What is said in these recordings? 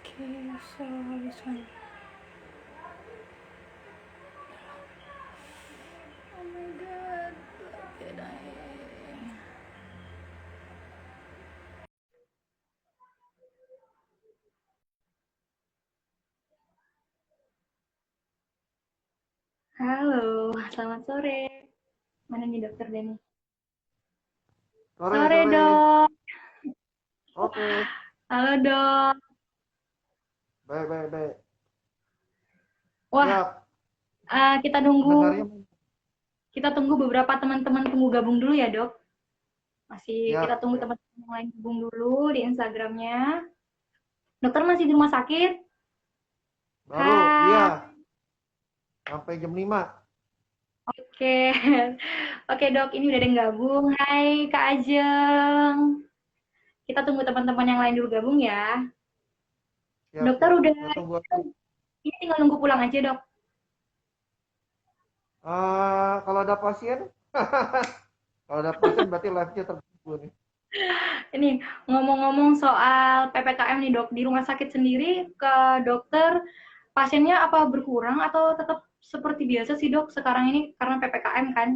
Okay, so this one. Oh my god, look at I. Halo, selamat sore. Mana nih dokter Denny? Sore, Sore sore. dok. Oke. Halo dok. Baik, baik, baik. Wah, Siap. kita nunggu, Pendengarnya kita tunggu beberapa teman-teman tunggu gabung dulu ya dok. Masih kita siap, tunggu siap. teman-teman yang lain gabung dulu di Instagramnya. Dokter masih di rumah sakit? Baru, iya, Hai. sampai jam 5. Oke, oke dok, ini udah ada yang gabung. Hai Kak Ajeng. Kita tunggu teman-teman yang lain dulu gabung ya. Siap, Dokter siap. udah, Saya tunggu aja. ini tinggal nunggu pulang aja dok. Kalau ada pasien, kalau ada pasien berarti live-nya terganggu nih. Ini ngomong-ngomong soal PPKM nih dok, di rumah sakit sendiri ke dokter pasiennya apa berkurang atau tetap seperti biasa sih dok sekarang ini karena PPKM kan?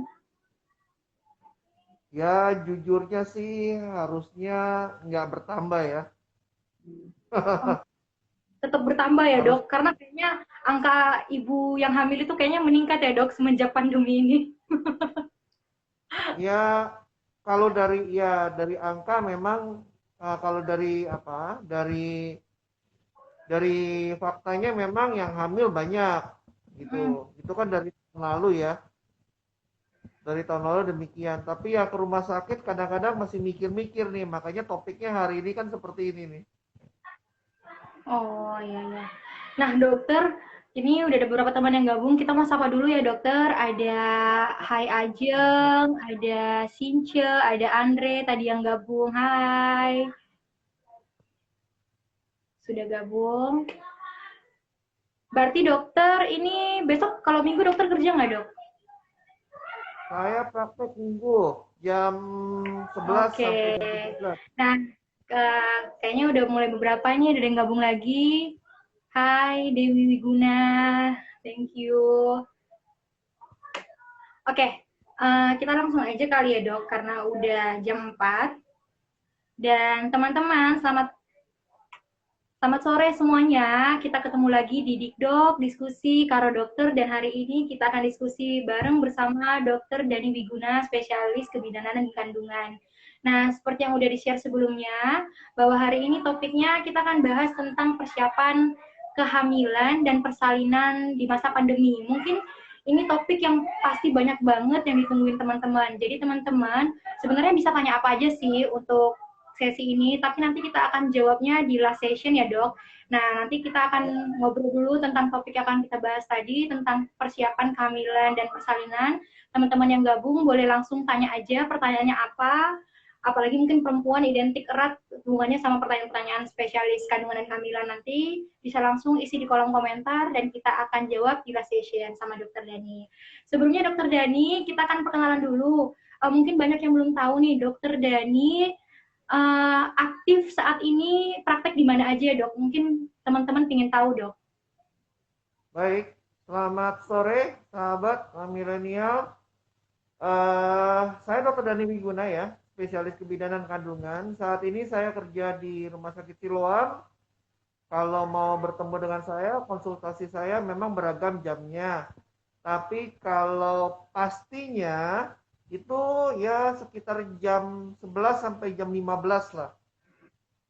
Ya, jujurnya sih harusnya nggak bertambah ya. Oh, tetap bertambah ya Harus, dok, karena kayaknya angka ibu yang hamil itu kayaknya meningkat ya dok semenjak pandemi ini. ya, kalau dari angka memang, kalau dari apa, dari faktanya memang yang hamil banyak Hmm. gitu. Itu kan dari tahun lalu ya. Dari tahun lalu demikian. Tapi ya ke rumah sakit kadang-kadang masih mikir-mikir nih. Makanya topiknya hari ini kan seperti ini nih. Oh iya ya. Nah dokter, ini udah ada beberapa teman yang gabung. Kita mau sapa dulu ya dokter. Ada Hai Ajeng, ada Since, ada Andre tadi yang gabung. Hai, sudah gabung. Berarti dokter ini besok kalau minggu dokter kerja nggak dok? Saya praktek minggu jam 11 Oke. sampai jam 17. Nah, kayaknya udah mulai beberapa nih, ada yang gabung lagi. Hai Dewi Wiguna, thank you. Oke, kita langsung aja kali ya dok, karena udah jam 4. Dan teman-teman, selamat sore semuanya. Kita ketemu lagi di Dikdok, diskusi Karo Dokter, dan hari ini kita akan diskusi bareng bersama Dokter Dani Wiguna, spesialis kebidanan dan kandungan. Nah, seperti yang udah di-share sebelumnya, bahwa hari ini topiknya kita akan bahas tentang persiapan kehamilan dan persalinan di masa pandemi. Mungkin ini topik yang pasti banyak banget yang ditungguin teman-teman. Jadi teman-teman sebenarnya bisa tanya apa aja sih untuk sesi ini, tapi nanti kita akan jawabnya di last session ya dok. Nah, nanti kita akan ngobrol dulu tentang topik yang akan kita bahas tadi, tentang persiapan kehamilan dan persalinan. Teman-teman yang gabung boleh langsung tanya aja pertanyaannya apa, apalagi mungkin perempuan identik erat hubungannya sama pertanyaan-pertanyaan spesialis kandungan dan kehamilan nanti, bisa langsung isi di kolom komentar dan kita akan jawab di last session sama dokter Dani. Sebelumnya dokter Dani, kita akan perkenalan dulu. Mungkin banyak yang belum tahu nih, dokter Dani aktif saat ini praktek di mana aja dok? Mungkin teman-teman ingin tahu dok. Baik, selamat sore sahabat milenial. Saya Dr. Dani Wiguna ya, spesialis kebidanan kandungan. Saat ini saya kerja di Rumah Sakit Siloam. Kalau mau bertemu dengan saya, konsultasi saya memang beragam jamnya. Tapi kalau pastinya itu ya sekitar jam 11 sampai jam 15 lah.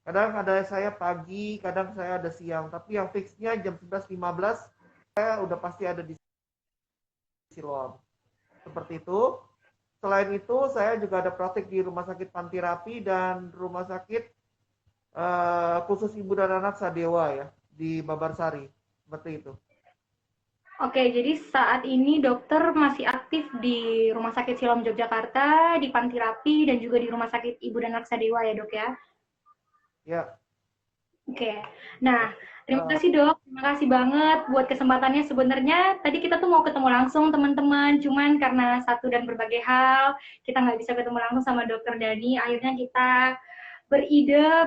Kadang ada saya pagi, kadang saya ada siang. Tapi yang fixnya jam 11.15 saya udah pasti ada di Siloam. Seperti itu. Selain itu, saya juga ada praktik di Rumah Sakit Pantirapi dan Rumah Sakit khusus Ibu dan Anak Sadewa ya, di Babarsari. Seperti itu. Oke, jadi saat ini dokter masih aktif di Rumah Sakit Siloam Yogyakarta, di Pantirapi, dan juga di Rumah Sakit Ibu dan Anak Sadewa ya dok ya? Ya, Oke, nah terima eh, kasih dok, terima kasih banget buat kesempatannya. Sebenarnya tadi kita tuh mau ketemu langsung teman-teman, cuman karena satu dan berbagai hal, kita nggak bisa ketemu langsung sama dokter Dani, akhirnya kita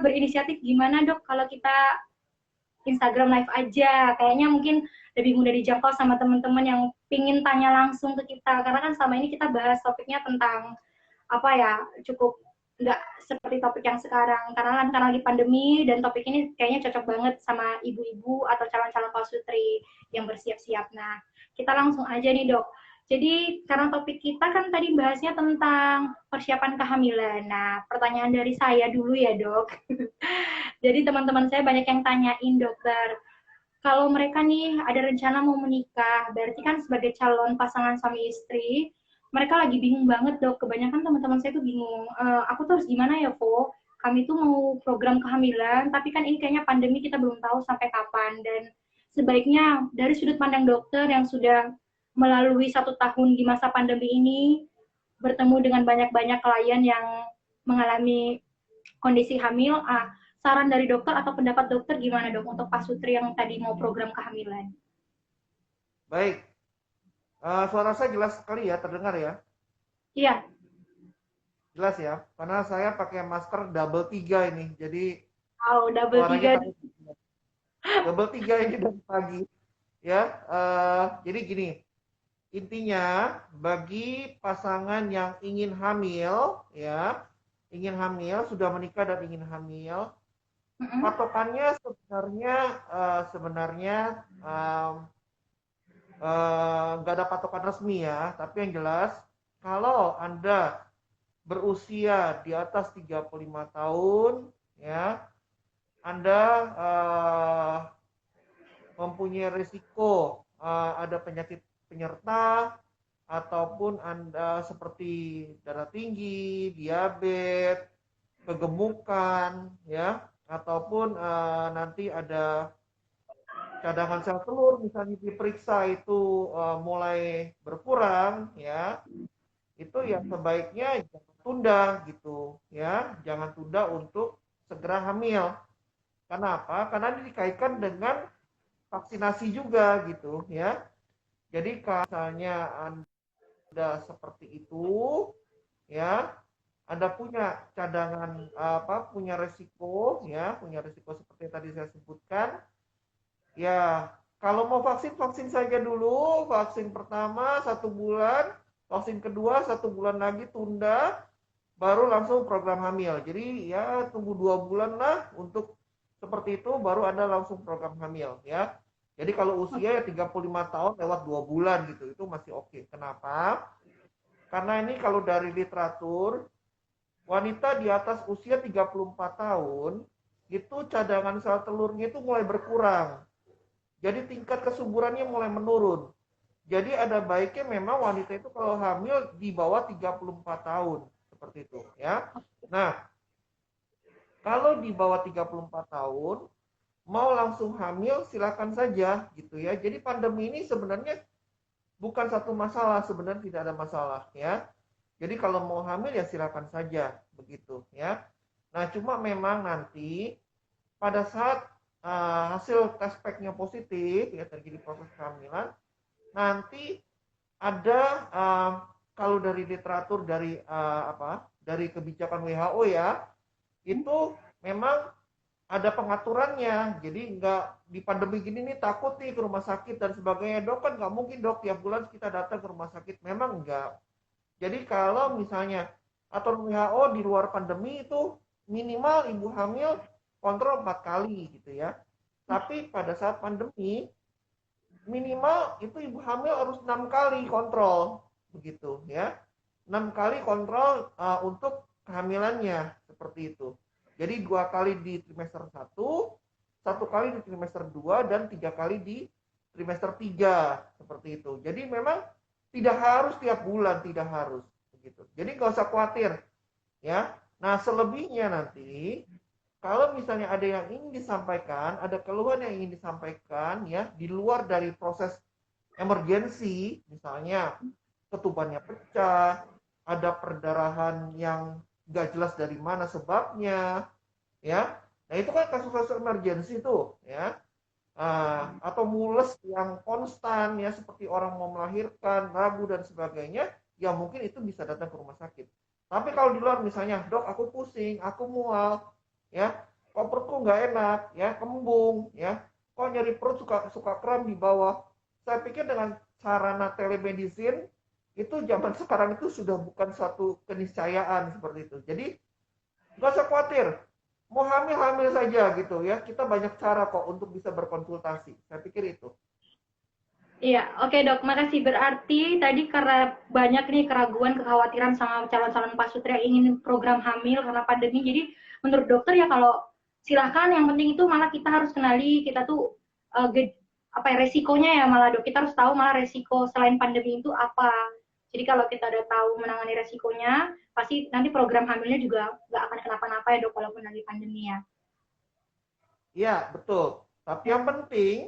berinisiatif gimana dok kalau kita Instagram live aja. Kayaknya mungkin lebih mudah dijangkau sama teman-teman yang pingin tanya langsung ke kita. Karena kan selama ini kita bahas topiknya tentang apa ya, cukup nggak seperti topik yang sekarang. Karena lagi pandemi dan topik ini kayaknya cocok banget sama ibu-ibu atau calon-calon pasutri yang bersiap-siap. Nah, kita langsung aja nih dok. Jadi karena topik kita kan tadi bahasnya tentang persiapan kehamilan. Nah, pertanyaan dari saya dulu ya dok. Jadi teman-teman saya banyak yang tanyain dokter, kalau mereka nih ada rencana mau menikah, berarti kan sebagai calon pasangan suami istri, mereka lagi bingung banget dok. Kebanyakan teman-teman saya tuh bingung, aku tuh harus gimana ya Po? Kami tuh mau program kehamilan, tapi kan ini kayaknya pandemi kita belum tahu sampai kapan. Dan sebaiknya dari sudut pandang dokter yang sudah melalui 1 tahun di masa pandemi ini, bertemu dengan banyak-banyak klien yang mengalami kondisi hamil, saran dari dokter atau pendapat dokter gimana dok untuk Pak Sutri yang tadi mau program kehamilan? Baik, suara saya jelas sekali ya, terdengar ya? Iya. Jelas ya, karena saya pakai masker double 3 ini, jadi Oh, double suaranya tiga. takut double 3 ini dari pagi. Ya, jadi gini, intinya bagi pasangan yang ingin hamil, ya, ingin hamil, sudah menikah dan ingin hamil, patokannya sebenarnya nggak ada patokan resmi ya, tapi yang jelas kalau Anda berusia di atas 35 tahun, ya, Anda mempunyai risiko ada penyakit penyerta ataupun Anda seperti darah tinggi, diabetes, kegemukan, ya, ataupun nanti ada cadangan sel telur misalnya diperiksa itu mulai berkurang, ya, itu ya sebaiknya jangan tunda gitu, ya, jangan tunda untuk segera hamil. Kenapa? Karena ini dikaitkan dengan vaksinasi juga gitu, ya. Jadi kalau misalnya Anda seperti itu, ya, Anda punya cadangan punya resiko, ya, punya resiko seperti yang tadi saya sebutkan. Ya, kalau mau vaksin, vaksin saja dulu. Vaksin pertama 1 bulan, vaksin kedua 1 bulan lagi tunda, baru langsung program hamil. Jadi ya tunggu 2 bulan lah untuk seperti itu, baru ada langsung program hamil ya. Jadi kalau usia ya 35 tahun lewat 2 bulan gitu, itu masih oke. Kenapa? Karena ini kalau dari literatur, wanita di atas usia 34 tahun, itu cadangan sel telurnya itu mulai berkurang. Jadi tingkat kesuburannya mulai menurun. Jadi ada baiknya memang wanita itu kalau hamil di bawah 34 tahun. Seperti itu ya. Nah, kalau di bawah 34 tahun, mau langsung hamil silakan saja gitu ya. Jadi pandemi ini sebenarnya bukan satu masalah, sebenarnya tidak ada masalah ya. Jadi kalau mau hamil ya silakan saja begitu ya. Nah, cuma memang nanti pada saat hasil tes packnya positif ya terjadi proses kehamilan, nanti ada kalau dari literatur dari dari kebijakan WHO ya, itu memang ada pengaturannya. Jadi nggak di pandemi gini nih takut nih ke rumah sakit dan sebagainya. Dok kan nggak mungkin dok tiap bulan kita datang ke rumah sakit. Memang enggak. Jadi kalau misalnya atau WHO di luar pandemi itu minimal ibu hamil kontrol 4 kali gitu ya. Tapi pada saat pandemi minimal itu ibu hamil harus 6 kali kontrol begitu ya. 6 kali kontrol untuk kehamilannya seperti itu. Jadi 2 kali di trimester 1, 1 kali di trimester 2 dan 3 kali di trimester 3 seperti itu. Jadi memang tidak harus tiap bulan, tidak harus begitu. Jadi nggak usah khawatir ya. Nah, selebihnya nanti kalau misalnya ada yang ingin disampaikan, ada keluhan yang ingin disampaikan ya di luar dari proses emergensi, misalnya ketubannya pecah, ada perdarahan yang nggak jelas dari mana sebabnya, ya. Nah itu kan kasus-kasus emergensi tuh, ya. Atau mules yang konstan, ya seperti orang mau melahirkan, ragu dan sebagainya, ya mungkin itu bisa datang ke rumah sakit. Tapi kalau di luar misalnya, dok aku pusing, aku mual, ya, kok perutku nggak enak, ya, kembung, ya. kok nyeri perut suka kram di bawah. Saya pikir dengan sarana telemedicine itu zaman sekarang itu sudah bukan satu keniscayaan seperti itu. Jadi nggak usah khawatir, mau hamil saja gitu ya. Kita banyak cara kok untuk bisa berkonsultasi. Saya pikir itu. Iya, oke dok, makasih. Berarti tadi karena banyak nih keraguan, kekhawatiran sama calon-calon pasutri yang ingin program hamil karena pandemi, jadi menurut dokter ya kalau silahkan, yang penting itu malah kita harus kenali kita tuh apa ya, resikonya ya malah dok, kita harus tahu malah resiko selain pandemi itu apa. Jadi kalau kita udah tahu menangani resikonya, pasti nanti program hamilnya juga nggak akan kenapa-napa ya dok, walaupun lagi pandemi ya. Iya, betul. Tapi Ya. yang penting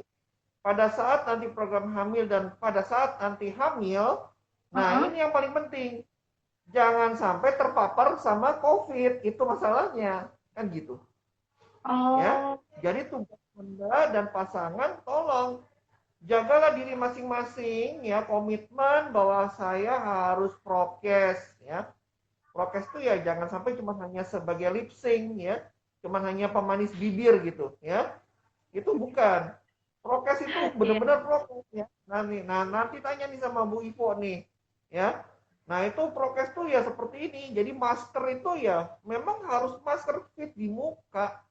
pada saat nanti program hamil dan pada saat nanti hamil, nah Uh-uh. ini yang paling penting. Jangan sampai terpapar sama COVID, itu masalahnya. Kan gitu. Ya. Oh, Jadi tugas Anda dan pasangan tolong jagalah diri masing-masing ya, komitmen bahwa saya harus prokes ya. Prokes itu ya jangan sampai cuma hanya sebagai lip sync ya, cuma hanya pemanis bibir gitu ya. Itu bukan. Prokes itu iya. benar-benar prokes ya. Nanti tanya nih sama Bu Ivo nih, ya. Nah itu prokes tuh ya seperti ini. Jadi masker itu ya memang harus masker fit di muka,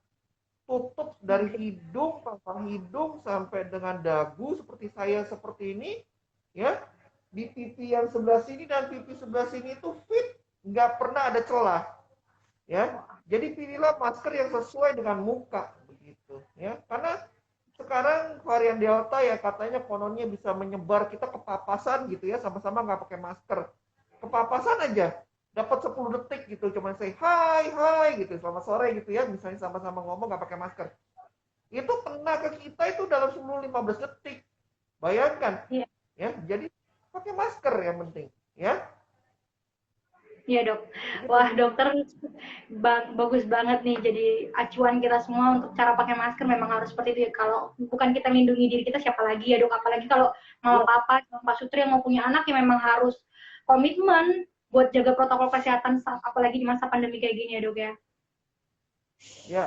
tutup dari hidung, pangkal hidung sampai dengan dagu seperti saya seperti ini, ya. Di pipi yang sebelah sini dan pipi sebelah sini itu fit, nggak pernah ada celah, ya. Jadi pilihlah masker yang sesuai dengan muka begitu, ya. Karena sekarang varian Delta ya katanya kononnya bisa menyebar, kita kepapasan gitu ya, sama-sama nggak pakai masker. Kepapasan aja, dapat 10 detik gitu, cuma say hai gitu, selamat sore gitu ya, misalnya sama-sama ngomong nggak pakai masker. Itu kena ke kita itu dalam 10-15 detik. Bayangkan, Iya. ya. Jadi pakai masker yang penting, ya. Iya dok. Begitu. Wah dokter, bagus banget nih. Jadi acuan kita semua untuk cara pakai masker memang harus seperti itu ya. Kalau bukan kita melindungi diri kita, siapa lagi ya dok? Apalagi kalau mama Ya, papa, Pak Sutri yang mau punya anak ya memang harus komitmen buat jaga protokol kesehatan, apalagi di masa pandemi kayak gini ya dok ya. ya,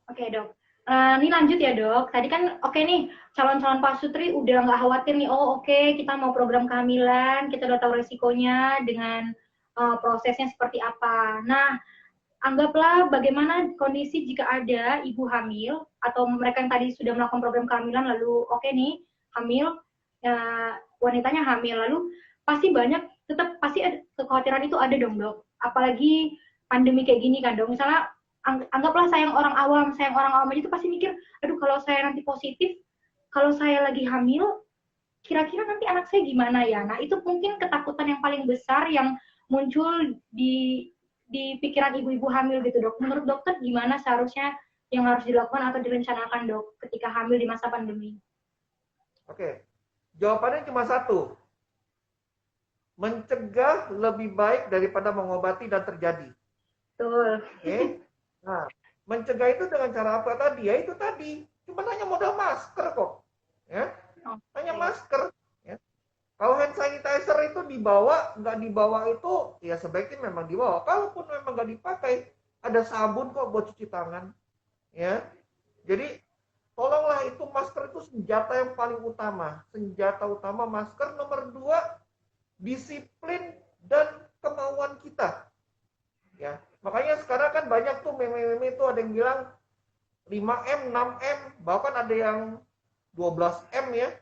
Oke dok. Ini lanjut ya dok. Tadi kan oke nih, calon-calon Pak Sutri udah nggak khawatir nih. Oh oke, kita mau program kehamilan, kita udah tahu resikonya dengan prosesnya seperti apa. Nah, anggaplah bagaimana kondisi jika ada ibu hamil atau mereka yang tadi sudah melakukan program kehamilan lalu oke nih hamil, wanitanya hamil lalu pasti banyak, tetap pasti ada, kekhawatiran itu ada dong dok. Apalagi pandemi kayak gini kan dok. Misalnya anggaplah saya orang awam aja itu pasti mikir, aduh kalau saya nanti positif, kalau saya lagi hamil, kira-kira nanti anak saya gimana ya? Nah itu mungkin ketakutan yang paling besar yang muncul di pikiran ibu-ibu hamil gitu dok. Menurut dokter gimana seharusnya yang harus dilakukan atau direncanakan dok ketika hamil di masa pandemi? oke. Jawabannya cuma satu, mencegah lebih baik daripada mengobati dan terjadi. Betul. Oke. Nah, mencegah itu dengan cara apa tadi? Ya itu tadi. Cuma hanya modal masker kok. Ya, hanya Oke. masker. Ya. Kalau hand sanitizer itu dibawa, nggak dibawa itu, ya sebaiknya memang dibawa. Kalaupun memang nggak dipakai, ada sabun kok buat cuci tangan. Ya, jadi tolonglah itu masker itu senjata yang paling utama. Senjata utama masker nomor 2, disiplin dan kemauan kita. Ya, makanya sekarang kan banyak tuh meme-meme itu ada yang bilang 5M, 6M, bahkan ada yang 12M ya.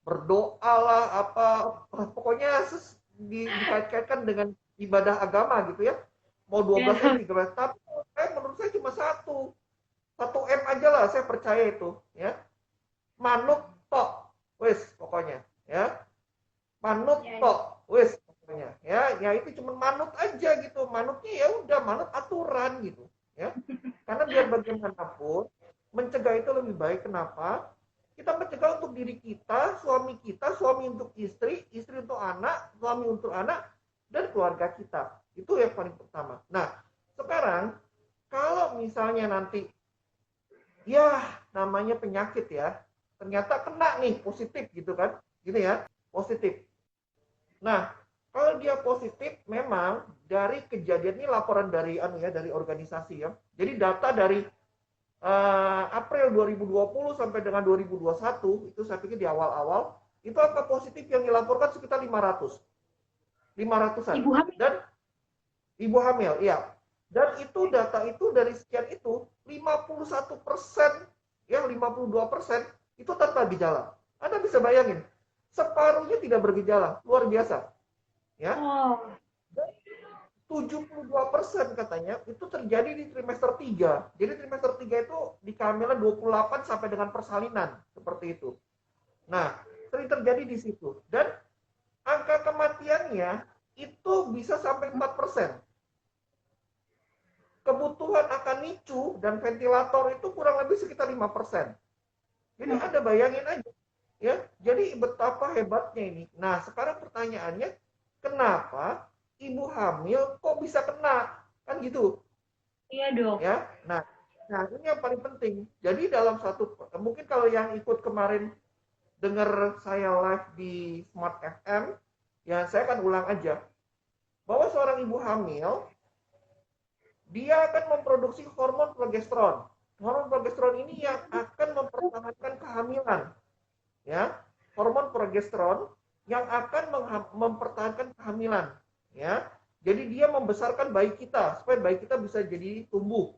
Berdoa lah apa, pokoknya dikait-kaitkan dengan ibadah agama gitu ya. Mau 12M, 13, tapi menurut saya cuma satu M aja lah, saya percaya itu ya. Manut tok, wes pokoknya ya. Manut Ya, ya. tok, wes pokoknya ya itu cuma manut aja gitu, manutnya ya udah manut aturan gitu ya, karena biar bagaimanapun mencegah itu lebih baik. Kenapa? Kita mencegah untuk diri kita, suami untuk istri, istri untuk anak, suami untuk anak, dan keluarga kita. Itu yang paling pertama. Nah sekarang kalau misalnya nanti ya namanya penyakit ya, ternyata kena nih positif gitu kan, gitu ya, positif. Nah, kalau dia positif, memang dari kejadian ini laporan dari dari organisasi ya. Jadi data dari April 2020 sampai dengan 2021, itu saya pikir di awal-awal, itu angka positif yang dilaporkan sekitar 500-an. Ibu hamil. Dan ibu hamil, iya. Dan itu data itu dari sekian itu 51%, ya 52% itu tanpa gejala. Anda bisa bayangin, separuhnya tidak bergejala, luar biasa. Ya. Oh. 72% katanya itu terjadi di trimester 3. Jadi trimester 3 itu di kehamilan 28 sampai dengan persalinan, seperti itu. Nah, sering terjadi di situ. Dan angka kematiannya itu bisa sampai 4%. Kebutuhan akan NICU dan ventilator itu kurang lebih sekitar 5%. Jadi Anda bayangin aja, ya. Jadi betapa hebatnya ini. Nah, sekarang pertanyaannya, kenapa ibu hamil kok bisa kena? Kan gitu. Iya, Dok. Ya. Nah, ini yang paling penting. Jadi dalam satu, mungkin kalau yang ikut kemarin dengar saya live di Smart FM, ya saya akan ulang aja. Bahwa seorang ibu hamil, dia akan memproduksi hormon progesteron. Hormon progesteron ini yang akan mempertahankan kehamilan. Ya, hormon progesteron yang akan mempertahankan kehamilan. Ya, jadi dia membesarkan bayi kita supaya bayi kita bisa jadi tumbuh.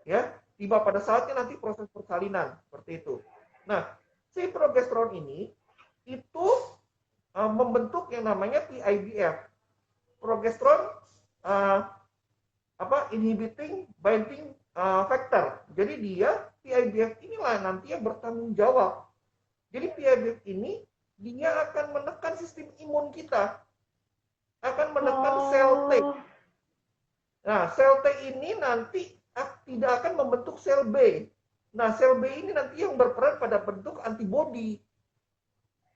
Ya, tiba pada saatnya nanti proses persalinan seperti itu. Nah, si progesteron ini itu membentuk yang namanya PIBF. Progesteron inhibiting binding factor. Jadi dia PIBF inilah nanti yang bertanggung jawab. Jadi PIBF ini dia akan menekan sistem imun kita, akan menekan sel T. Nah, sel T ini nanti tidak akan membentuk sel B. Nah, sel B ini nanti yang berperan pada bentuk antibodi.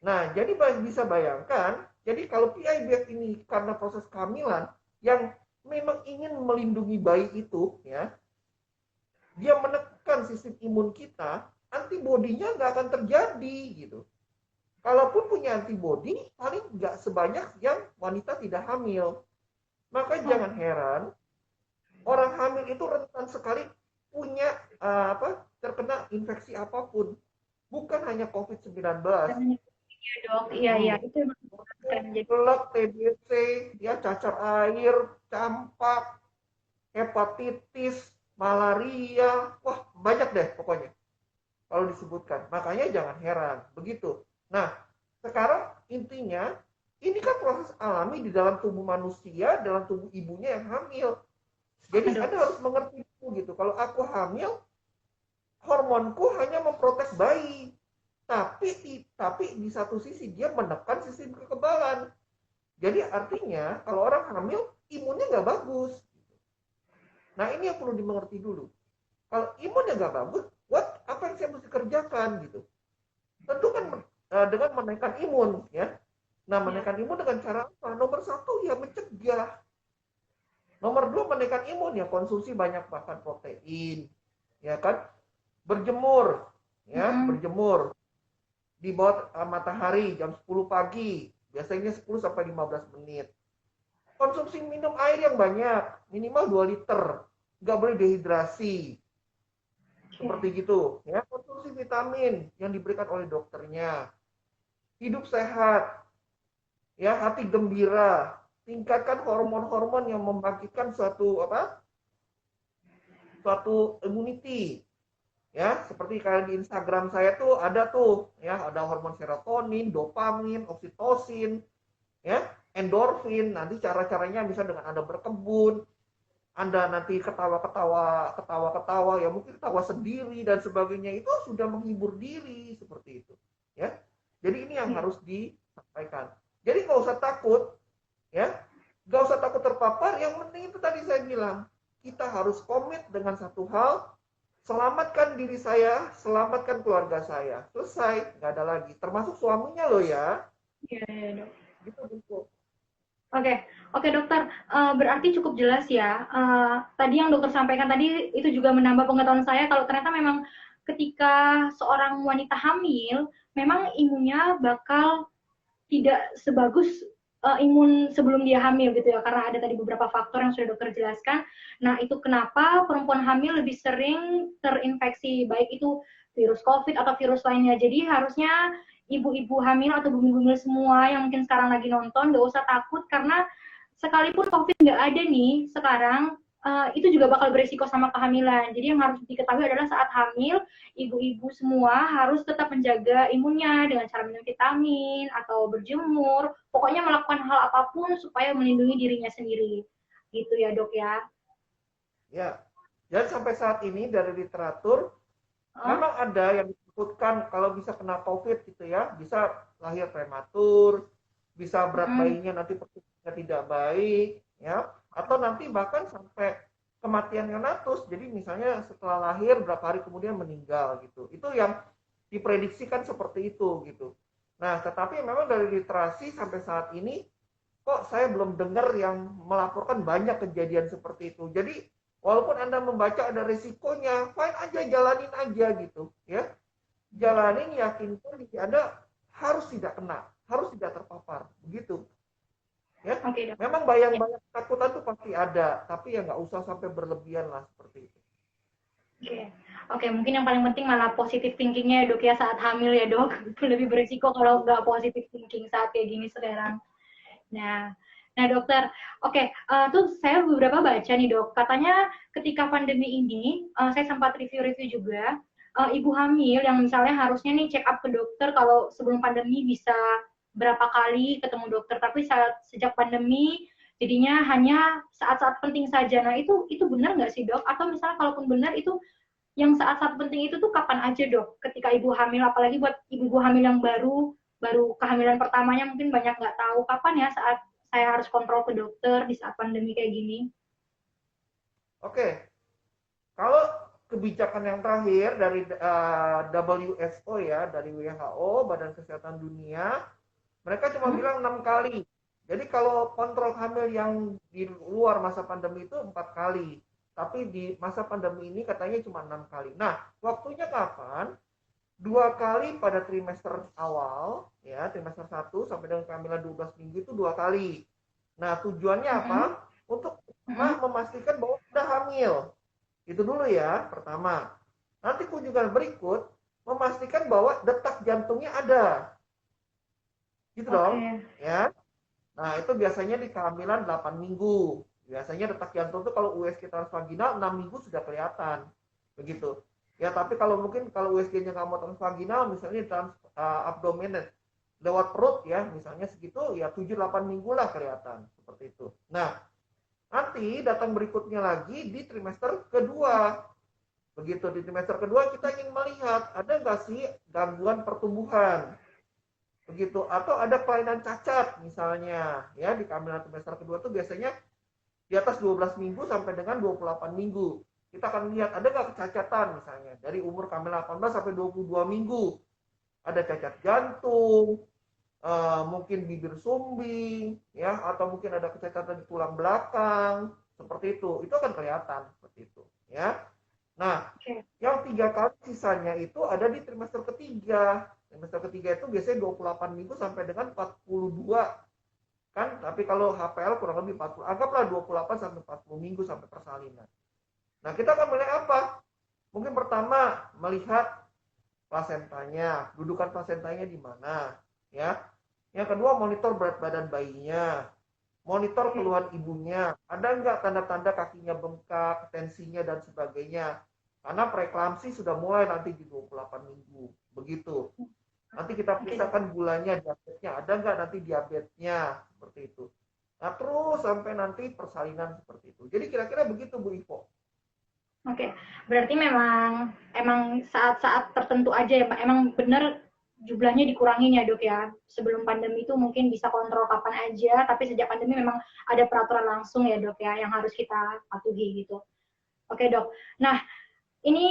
Nah, jadi bisa bayangkan, jadi kalau PIBF ini karena proses kehamilan yang memang ingin melindungi bayi itu, ya, dia menekan sistem imun kita, antibodinya nggak akan terjadi gitu. Kalaupun punya antibodi, paling nggak sebanyak yang wanita tidak hamil. Maka jangan heran, orang hamil itu rentan sekali punya terkena infeksi apapun, bukan hanya COVID-19. Iya, Dok. Iya. Itu Pilek, TBC, ya, cacar air, campak, hepatitis, malaria, wah banyak deh pokoknya kalau disebutkan. Makanya jangan heran, begitu. Nah, sekarang intinya, ini kan proses alami di dalam tubuh manusia, dalam tubuh ibunya yang hamil. Jadi Anda harus mengerti itu gitu. Kalau aku hamil, hormonku hanya memprotes bayi. Tapi di satu sisi dia menekan sistem kekebalan. Jadi artinya kalau orang hamil imunnya nggak bagus. Nah ini yang perlu dimengerti dulu. Kalau imunnya nggak bagus, apa yang saya mesti kerjakan gitu? Tentu kan dengan menaikkan imun, ya. Nah menaikkan imun dengan cara apa? Nomor 1 ya mencegah. Nomor 2 menaikkan imun ya konsumsi banyak makan protein, ya kan? Berjemur, ya berjemur di bawah matahari jam 10 pagi, biasanya 10 sampai 15 menit. Konsumsi minum air yang banyak, minimal 2 liter. Nggak boleh dehidrasi. Seperti gitu. Ya, konsumsi vitamin yang diberikan oleh dokternya. Hidup sehat. Ya, hati gembira. Tingkatkan hormon-hormon yang membangkitkan suatu immunity. Ya, seperti kayak di Instagram saya tuh ada tuh, ya, ada hormon serotonin, dopamin, oksitosin, ya, endorfin. Nanti cara-caranya bisa dengan Anda berkebun, Anda nanti ketawa, ya mungkin ketawa sendiri dan sebagainya, itu sudah menghibur diri seperti itu, ya. Jadi ini yang harus disampaikan. Jadi nggak usah takut, ya, nggak usah takut terpapar. Yang penting itu tadi saya bilang, kita harus komit dengan satu hal. Selamatkan diri saya, selamatkan keluarga saya. Selesai, nggak ada lagi. Termasuk suaminya loh ya. Iya, Dok. Gitu. Oke, dokter. Berarti cukup jelas ya. Tadi yang dokter sampaikan tadi itu juga menambah pengetahuan saya kalau ternyata memang ketika seorang wanita hamil, memang imunnya bakal tidak sebagus imun sebelum dia hamil gitu ya, karena ada tadi beberapa faktor yang sudah dokter jelaskan. Nah, itu kenapa perempuan hamil lebih sering terinfeksi, baik itu virus COVID atau virus lainnya. Jadi harusnya ibu-ibu hamil atau bumil-bumil semua yang mungkin sekarang lagi nonton, gak usah takut, karena sekalipun COVID nggak ada nih sekarang, itu juga bakal beresiko sama kehamilan. Jadi yang harus diketahui adalah saat hamil, ibu-ibu semua harus tetap menjaga imunnya dengan cara minum vitamin atau berjemur, pokoknya melakukan hal apapun supaya melindungi dirinya sendiri. Gitu ya, Dok ya. Ya. Dan sampai saat ini dari literatur memang ada yang disebutkan kalau bisa kena COVID gitu ya, bisa lahir prematur, bisa berat bayinya nanti pertumbuhannya tidak baik, ya, atau nanti bahkan sampai kematian neonatus. Jadi misalnya setelah lahir berapa hari kemudian meninggal gitu. Itu yang diprediksikan seperti itu gitu. Nah, tetapi memang dari literasi sampai saat ini kok saya belum dengar yang melaporkan banyak kejadian seperti itu. Jadi walaupun Anda membaca ada risikonya, fine aja, jalanin aja gitu, ya. Jalanin, yakinkan diri Anda harus tidak kena, harus tidak terpapar, begitu. Ya, Oke, Dok. memang bayang-bayang ketakutan itu pasti ada, tapi ya nggak usah sampai berlebihan lah seperti itu. Oke, oke, mungkin yang paling penting malah positif thinkingnya ya, Dok ya, saat hamil ya, Dok. Lebih berisiko kalau nggak positif thinking saat kayak gini sekarang. Nah, dokter, oke, tuh saya beberapa baca nih dok, katanya ketika pandemi ini, saya sempat review-review juga, ibu hamil yang misalnya harusnya nih check up ke dokter kalau sebelum pandemi bisa berapa kali ketemu dokter, tapi sejak pandemi jadinya hanya saat-saat penting saja. Nah itu benar nggak sih dok? Atau misalnya kalaupun benar itu yang saat-saat penting itu tuh kapan aja dok? Ketika ibu hamil, apalagi buat ibu-ibu hamil yang baru kehamilan pertamanya mungkin banyak nggak tahu kapan ya saat saya harus kontrol ke dokter di saat pandemi kayak gini. Oke, kalau kebijakan yang terakhir dari WHO ya, dari WHO, Badan Kesehatan Dunia, mereka cuma bilang 6 kali. Jadi kalau kontrol hamil yang di luar masa pandemi itu 4 kali. Tapi di masa pandemi ini katanya cuma 6 kali. Nah, waktunya kapan? 2 kali pada trimester awal, ya, trimester 1 sampai dengan kehamilan 12 minggu itu 2 kali. Nah, tujuannya apa? Untuk memastikan bahwa sudah hamil. Itu dulu ya, pertama. Nanti kunjungan berikut, memastikan bahwa detak jantungnya ada. Gitu dong, ya. Nah, itu biasanya di kehamilan 8 minggu. Biasanya detak jantung itu kalau USG transvaginal 6 minggu sudah kelihatan. Begitu. Ya, tapi kalau mungkin kalau USG-nya nggak mau transvaginal, misalnya abdomen lewat perut ya, misalnya segitu, ya 7-8 minggu lah kelihatan. Seperti itu. Nah, nanti datang berikutnya lagi di trimester kedua. Begitu, di trimester kedua kita ingin melihat ada nggak sih gangguan pertumbuhan. Begitu, atau ada kelainan cacat misalnya, ya di kehamilan trimester kedua itu biasanya di atas 12 minggu sampai dengan 28 minggu. Kita akan lihat ada nggak kecacatan misalnya dari umur kehamilan 18 sampai 22 minggu. Ada cacat jantung, mungkin bibir sumbing, ya, atau mungkin ada kecacatan di tulang belakang, seperti itu akan kelihatan seperti itu, ya. Nah, yang 3 kali sisanya itu ada di trimester ketiga. Trimester ketiga itu biasanya 28 minggu sampai dengan 42 kan, tapi kalau HPL kurang lebih 40, anggaplah 28 sampai 40 minggu sampai persalinan. Nah, kita akan melihat apa? Mungkin pertama melihat plasentanya, dudukan plasentanya di mana, ya. Yang kedua monitor berat badan bayinya, monitor keluhan ibunya, ada nggak tanda-tanda kakinya bengkak, tensinya dan sebagainya. Karena preeklamsi sudah mulai nanti di 28 minggu, begitu. Nanti kita periksakan gulanya, diabetesnya, ada nggak nanti diabetesnya, seperti itu. Nah, terus sampai nanti persalinan seperti itu. Jadi kira-kira begitu Bu Ivo. Oke, berarti memang saat-saat tertentu aja ya Pak, emang benar jumlahnya dikurangin ya dok ya. Sebelum pandemi itu mungkin bisa kontrol kapan aja, tapi sejak pandemi memang ada peraturan langsung ya dok ya, yang harus kita patuhi gitu. Oke dok, nah ini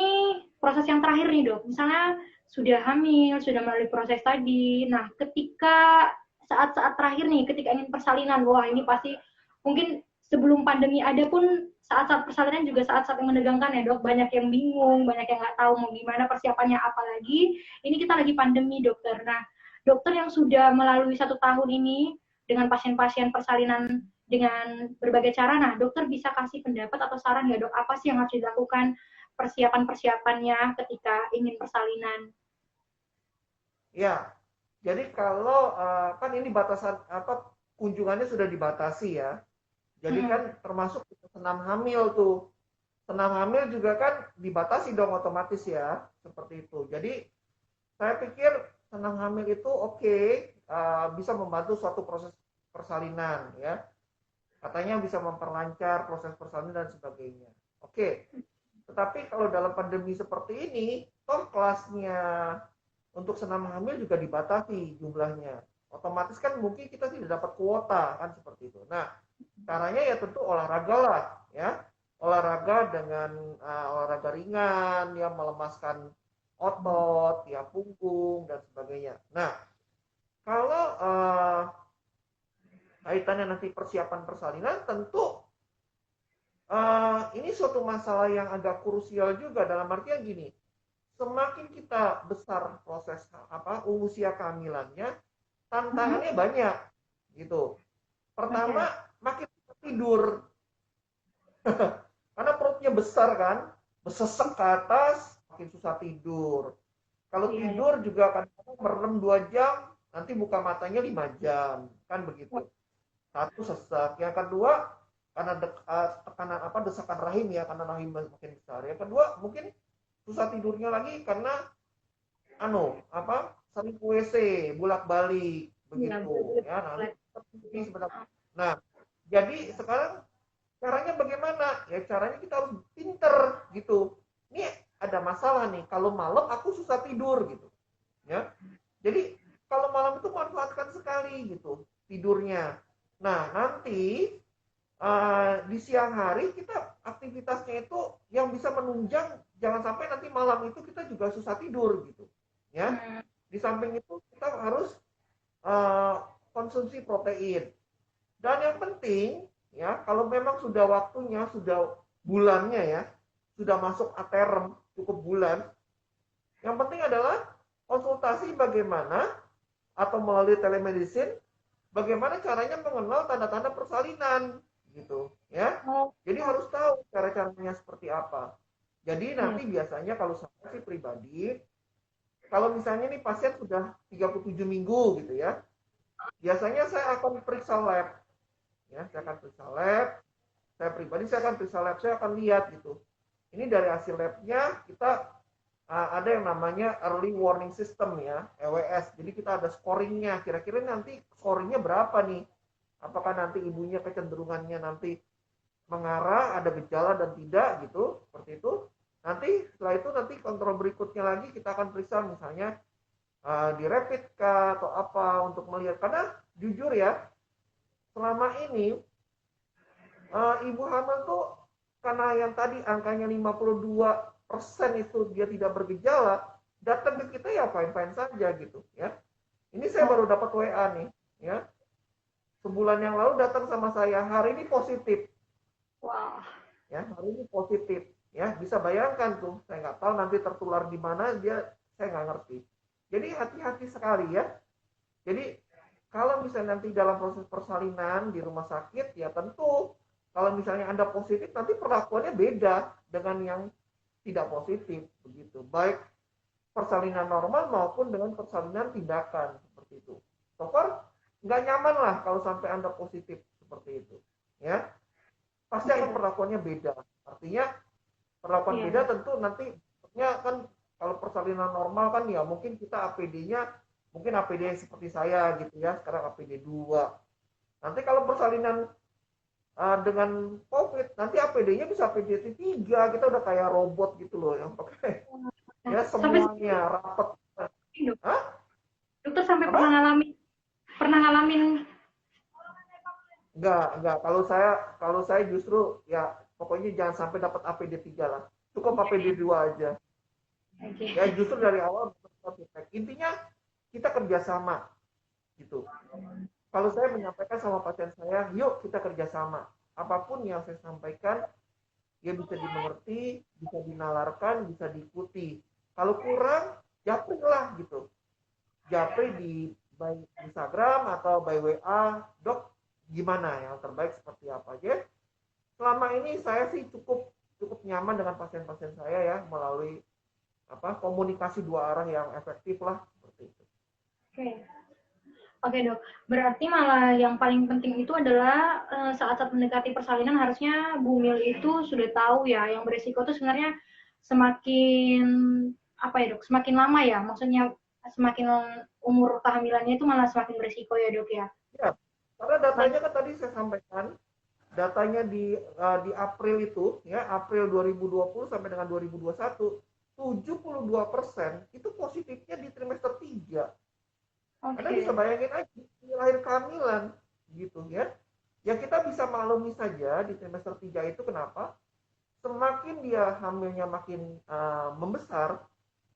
proses yang terakhir nih dok, misalnya sudah hamil, sudah melalui proses tadi, nah ketika saat-saat terakhir nih, ketika ingin persalinan, wah ini pasti mungkin sebelum pandemi ada pun saat-saat persalinan juga saat-saat yang menegangkan ya dok, banyak yang bingung, banyak yang nggak tahu mau gimana persiapannya, apalagi ini kita lagi pandemi dokter. Nah dokter yang sudah melalui 1 tahun ini, dengan pasien-pasien persalinan dengan berbagai cara. Nah, dokter bisa kasih pendapat atau saran nggak dok, apa sih yang harus dilakukan persiapan-persiapannya ketika ingin persalinan? Ya, jadi kalau kan ini batasan apa kunjungannya sudah dibatasi ya. Jadi Hmm. kan termasuk senam hamil tuh. Senam hamil juga kan dibatasi dong otomatis ya, seperti itu. Jadi saya pikir senam hamil itu oke, bisa membantu suatu proses persalinan ya. Katanya bisa memperlancar proses persalinan dan sebagainya. Oke, tetapi kalau dalam pandemi seperti ini, toh kelasnya untuk senam hamil juga dibatasi jumlahnya. Otomatis kan mungkin kita tidak dapat kuota kan seperti itu. Nah, caranya ya tentu olahraga lah ya. Olahraga dengan olahraga ringan yang melemaskan otot, ya punggung dan sebagainya. Nah, kalau kaitannya nanti persiapan persalinan, tentu ini suatu masalah yang agak krusial juga dalam artian gini, semakin kita besar proses apa usia kehamilannya, tantangannya banyak gitu. Pertama, makin tidur karena perutnya besar kan, besesek ke atas, makin susah tidur. Kalau tidur juga kadang-kadang merem 2 jam, nanti buka matanya 5 jam, kan begitu. Satu sesak, yang kedua karena tekanan apa desakan rahim ya, karena rahim makin besar. Yang kedua mungkin susah tidurnya lagi karena sering WC bolak-balik begitu ya. Nanti sebenarnya. Nah, jadi sekarang caranya bagaimana? Ya caranya kita harus pinter gitu. Ini ada masalah nih, kalau malam aku susah tidur gitu. Ya. Jadi kalau malam itu manfaatkan sekali gitu tidurnya. Nah, nanti di siang hari kita aktivitasnya itu yang bisa menunjang, jangan sampai nanti malam itu kita juga susah tidur gitu. Ya. Di samping itu kita harus konsumsi protein. Dan yang penting ya, kalau memang sudah waktunya, sudah bulannya ya, sudah masuk aterem cukup bulan, yang penting adalah konsultasi bagaimana atau melalui telemedicine bagaimana caranya mengenal tanda-tanda persalinan gitu ya. Jadi harus tahu cara-caranya seperti apa. Jadi nanti biasanya kalau saya sih pribadi, kalau misalnya nih pasien sudah 37 minggu gitu ya, biasanya saya akan periksa lab. Ya, saya akan periksa lab. Saya pribadi saya akan periksa lab, saya akan lihat gitu. Ini dari hasil labnya kita ada yang namanya early warning system ya, EWS. Jadi kita ada scoringnya. Kira-kira nanti scoringnya berapa nih? Apakah nanti ibunya kecenderungannya nanti mengarah, ada gejala dan tidak gitu, seperti itu. Nanti setelah itu nanti kontrol berikutnya lagi kita akan periksa misalnya di rapid kah atau apa untuk melihat. Karena jujur ya, selama ini ibu hamil tuh karena yang tadi angkanya 52% itu dia tidak bergejala, datang ke kita ya fine-fine saja gitu ya. Ini saya baru dapat WA nih ya. Sebulan yang lalu datang sama saya, hari ini positif. Wow. Ya, hari ini positif. Ya, bisa bayangkan tuh, saya nggak tahu nanti tertular di mana dia, saya nggak ngerti. Jadi hati-hati sekali ya. Jadi kalau misalnya nanti dalam proses persalinan di rumah sakit, ya tentu kalau misalnya Anda positif, nanti perlakuannya beda dengan yang tidak positif, begitu. Baik persalinan normal maupun dengan persalinan tindakan, seperti itu. So far, nggak nyaman lah kalau sampai Anda positif, seperti itu. Ya, pasti akan perlakuannya beda. Artinya, perlakuan beda tentu nanti, kan kalau persalinan normal kan ya mungkin kita APD-nya, mungkin APD seperti saya gitu ya, sekarang APD 2. Nanti kalau persalinan dengan COVID, nanti APD-nya bisa APD 3, kita udah kayak robot gitu loh yang pakai ya semuanya rapat. Hah? Dokter sampai pernah ngalamin? Enggak. Kalau saya justru ya pokoknya jangan sampai dapat APD 3 lah. Cukup APD 2 aja. Ya justru dari awal intinya kita kerjasama gitu. Kalau saya menyampaikan sama pasien saya, yuk kita kerjasama. Apapun yang saya sampaikan, dia bisa dimengerti, bisa dinalarkan, bisa diikuti. Kalau kurang, japri lah gitu. Japri by Instagram atau by WA, dok gimana yang terbaik seperti apa aja. Selama ini saya sih cukup cukup nyaman dengan pasien-pasien saya ya melalui komunikasi dua arah yang efektif lah seperti itu. Oke. Oke dok, berarti malah yang paling penting itu adalah saat-saat mendekati persalinan harusnya bumil itu sudah tahu ya, yang beresiko itu sebenarnya semakin apa ya dok, semakin lama ya, maksudnya semakin umur kehamilannya itu malah semakin beresiko ya dok ya. Ya, karena datanya kan tadi saya sampaikan, datanya di April itu ya, April 2020 sampai dengan 2021, 72% itu positifnya di trimester 3. Anda bisa bayangin aja di lahir kehamilan gitu ya. Ya kita bisa maklumi saja di trimester 3 itu kenapa? Semakin dia hamilnya makin membesar,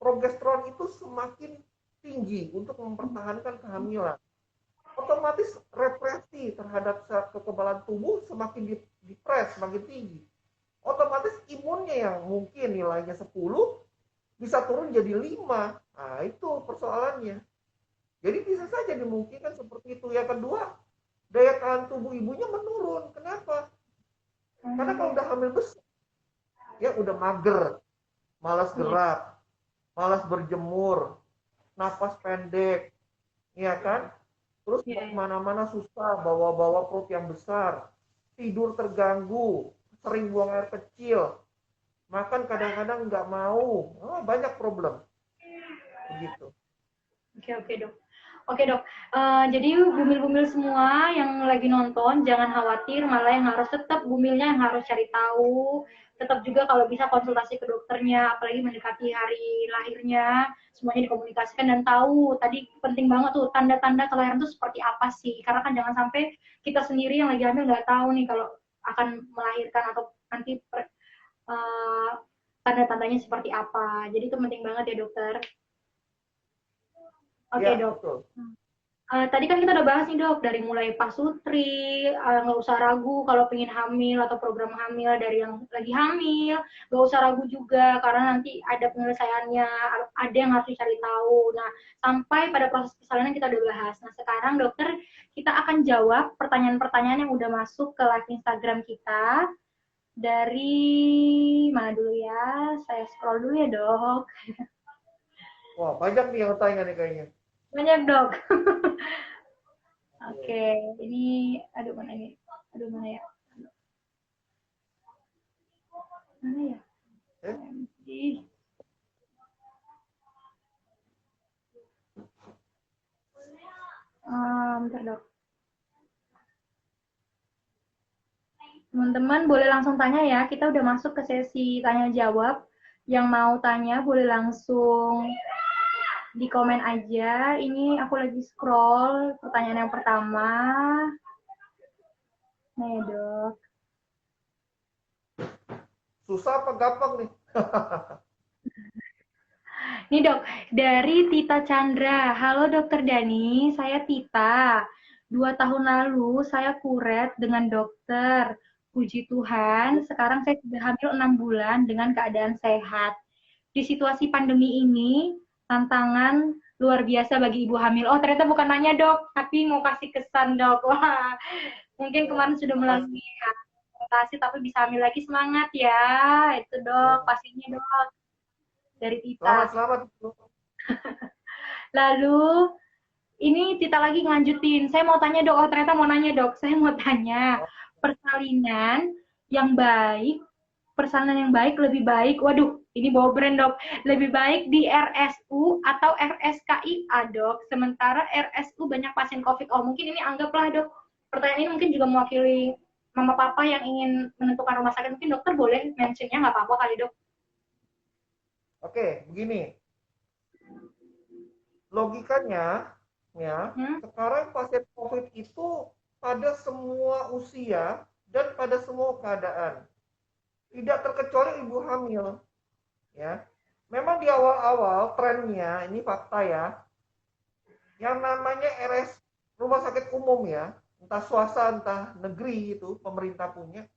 progesteron itu semakin tinggi untuk mempertahankan kehamilan. Otomatis represi terhadap kekebalan tubuh semakin dipres, semakin tinggi. Otomatis imunnya yang mungkin nilainya 10 bisa turun jadi 5. Nah, itu persoalannya. Jadi bisa saja dimungkinkan seperti itu. Yang kedua, daya tahan tubuh ibunya menurun. Kenapa? Karena kalau udah hamil besar, ya udah mager, malas gerak, malas berjemur, napas pendek, ya kan? Terus kemana-mana susah, bawa-bawa perut yang besar, tidur terganggu, sering buang air kecil, makan kadang-kadang nggak mau, banyak problem. Begitu. Oke dok. Oke dok, jadi bumil-bumil semua yang lagi nonton jangan khawatir, malah yang harus tetap bumilnya yang harus cari tahu, tetap juga kalau bisa konsultasi ke dokternya, apalagi mendekati hari lahirnya, semuanya dikomunikasikan dan tahu. Tadi penting banget tuh tanda-tanda kelahiran itu seperti apa sih, karena kan jangan sampai kita sendiri yang lagi hamil nggak tahu nih kalau akan melahirkan atau nanti tanda-tandanya seperti apa. Jadi itu penting banget ya dokter. Oke dok. Betul. Tadi kan kita udah bahas nih dok, dari mulai pasutri, nggak usah ragu kalau pengen hamil atau program hamil dari yang lagi hamil, nggak usah ragu juga karena nanti ada penyelesaiannya, ada yang harus dicari tahu. Nah, sampai pada proses persalinan kita udah bahas. Nah, sekarang dokter kita akan jawab pertanyaan-pertanyaan yang udah masuk ke live Instagram kita. Dari mana dulu ya? Saya scroll dulu ya dok. Wah, banyak nih yang tanya nih kayaknya. Banyak dok. Oke, ini aduh mana ini? Aduh mana ya? Mana ya? Bentar dok. Teman-teman boleh langsung tanya ya. Kita udah masuk ke sesi tanya jawab. Yang mau tanya boleh langsung di komen aja. Ini aku lagi scroll pertanyaan yang pertama. Nah ya dok. Susah apa gampang nih? Nih dok, dari Tita Chandra. Halo dokter Dani, saya Tita. 2 tahun lalu saya kuret dengan dokter. Puji Tuhan, sekarang saya sudah hamil 6 bulan dengan keadaan sehat. Di situasi pandemi ini, tantangan luar biasa bagi ibu hamil. Oh, ternyata bukan nanya dok, tapi mau kasih kesan dok. Wah, mungkin kemarin sudah melalui konsultasi, tapi bisa hamil lagi, semangat ya. Itu dok, pastinya dok. Dari Tita. Selamat. Lalu, ini Tita lagi ngelanjutin. Saya mau tanya dok, oh ternyata mau nanya dok. Saya mau tanya, persalinan yang baik, persalinan yang baik lebih baik, waduh, ini bawa brand dok, lebih baik di RSU atau RSKIA dok, sementara RSU banyak pasien COVID. Oh mungkin ini anggaplah dok, pertanyaan ini mungkin juga mewakili mama papa yang ingin menentukan rumah sakit, mungkin dokter boleh mentionnya, nggak apa-apa kali dok. Oke, begini. Logikanya, ya, sekarang pasien COVID itu pada semua usia dan pada semua keadaan. Tidak terkecuali ibu hamil. Ya. Memang di awal-awal trennya, ini fakta ya, yang namanya RS rumah sakit umum ya, entah swasta, entah negeri itu, pemerintah punya,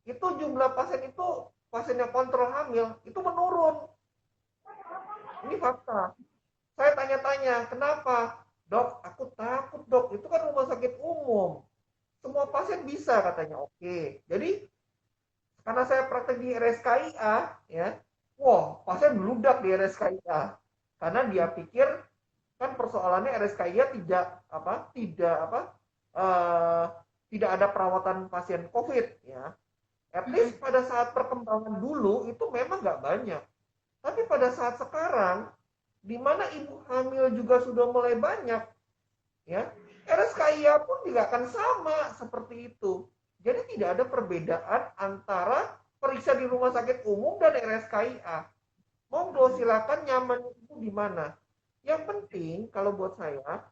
itu jumlah pasien itu, pasien yang kontrol hamil, itu menurun. Ini fakta. Saya tanya-tanya, kenapa? Dok, aku takut dok, itu kan rumah sakit umum. Semua pasien bisa katanya. Oke, jadi karena saya praktek di RSKIA, ya, wah pasien meludak di RSKIA. Karena dia pikir kan persoalannya RSKIA eh, tidak ada perawatan pasien COVID ya. At Mm-mm. least pada saat perkembangan dulu itu memang nggak banyak. Tapi pada saat sekarang, di mana ibu hamil juga sudah mulai banyak, ya RSKIA pun juga akan sama seperti itu. Jadi tidak ada perbedaan antara periksa di rumah sakit umum dan RSKIA. Monggo silakan nyaman itu di mana. Yang penting kalau buat saya,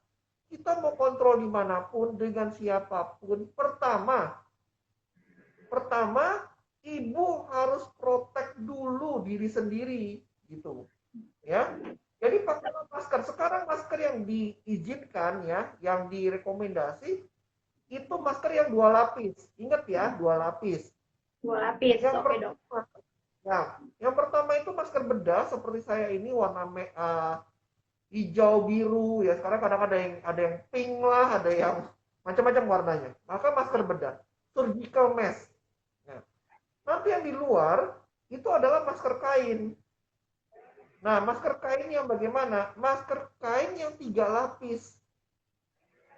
kita mau kontrol dimanapun dengan siapapun. Pertama, ibu harus protek dulu diri sendiri, gitu. Ya, jadi pakailah masker. Sekarang masker yang diizinkan ya, yang direkomendasi itu masker yang 2 lapis. Ingat ya, 2 lapis. 2 lapis, Yang oke dok. pertama, ya, yang pertama itu masker bedah seperti saya ini warna hijau biru ya. Sekarang kadang ada yang pink lah, ada yang macam-macam warnanya. Maka masker bedah, surgical mask. Nah, nanti yang di luar itu adalah masker kain. Nah, masker kain yang bagaimana? Masker kain yang 3 lapis,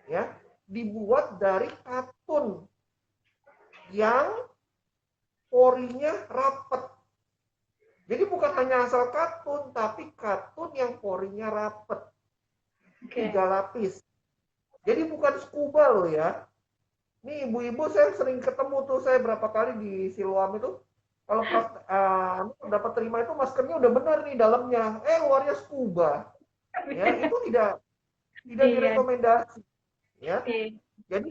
ya, dibuat dari katun yang porinya rapat. Jadi bukan hanya asal katun, tapi katun yang porinya rapat. Oke. 3 lapis. Jadi bukan scuba loh ya. Nih ibu-ibu saya sering ketemu tuh, saya berapa kali di Siloam itu. Kalau pas dapat terima itu maskernya udah benar nih dalamnya. Luarnya scuba. Ya, itu tidak Iya. direkomendasi. Ya, Oke. jadi